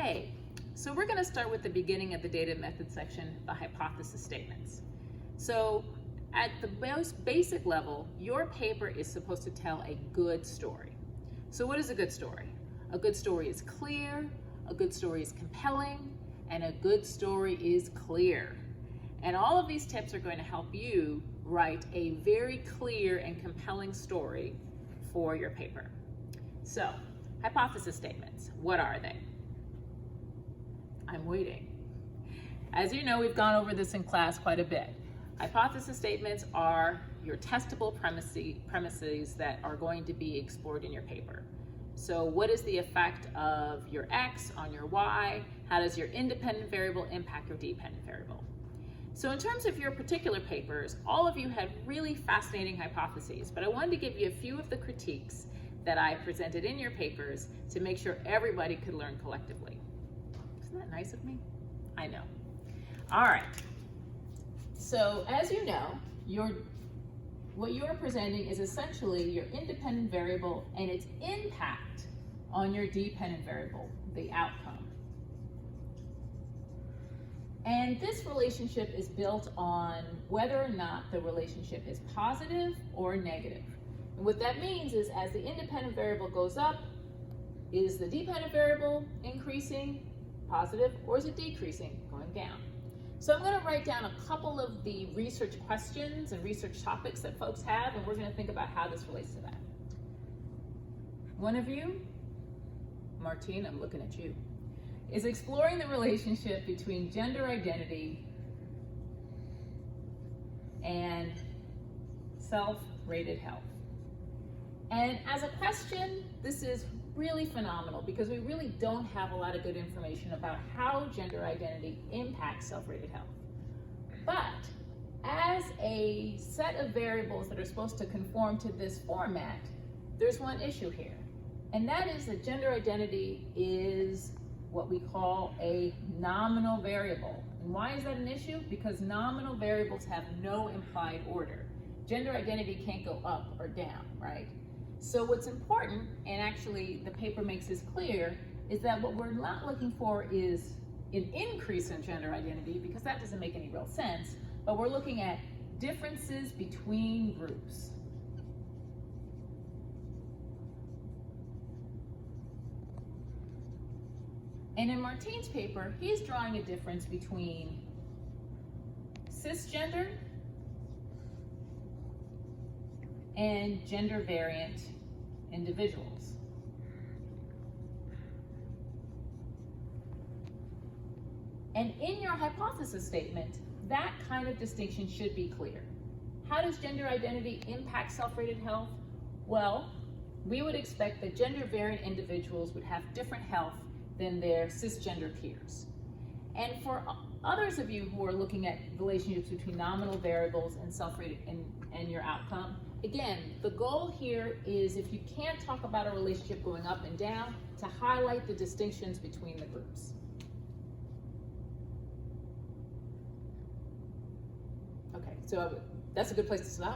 Hey, so we're going to start with the beginning of the data method section, the hypothesis statements. So at the most basic level, your paper is supposed to tell a good story. So what is a good story? A good story is clear, a good story is compelling, and a good story is clear. And all of these tips are going to help you write a very clear and compelling story for your paper. So, hypothesis statements, what are they? I'm waiting. As you know, we've gone over this in class quite a bit. Hypothesis statements are your testable premises that are going to be explored in your paper. So what is the effect of your X on your Y? How does your independent variable impact your dependent variable? So in terms of your particular papers, all of you had really fascinating hypotheses, but I wanted to give you a few of the critiques that I presented in your papers to make sure everybody could learn collectively. Isn't that nice of me? I know. All right. So as you know, what you're presenting is essentially your independent variable and its impact on your dependent variable, the outcome. And this relationship is built on whether or not the relationship is positive or negative. And what that means is as the independent variable goes up, is the dependent variable increasing, positive, or is it decreasing, going down? So I'm going to write down a couple of the research questions and research topics that folks have, and we're going to think about how this relates to that. One of you, Martine, I'm looking at you, is exploring the relationship between gender identity and self-rated health. And as a question, this is really phenomenal because we really don't have a lot of good information about how gender identity impacts self-rated health. But as a set of variables that are supposed to conform to this format, there's one issue here. And that is that gender identity is what we call a nominal variable. And why is that an issue? Because nominal variables have no implied order. Gender identity can't go up or down, right? So what's important, and actually the paper makes this clear, is that what we're not looking for is an increase in gender identity, because that doesn't make any real sense, but we're looking at differences between groups. And in Martine's paper, he's drawing a difference between cisgender and gender variant individuals. And in your hypothesis statement, that kind of distinction should be clear. How does gender identity impact self-rated health? Well, we would expect that gender variant individuals would have different health than their cisgender peers. And for others of you who are looking at relationships between nominal variables and self-rated and your outcome, again, the goal here is, if you can't talk about a relationship going up and down, to highlight the distinctions between the groups. Okay, so that's a good place to stop.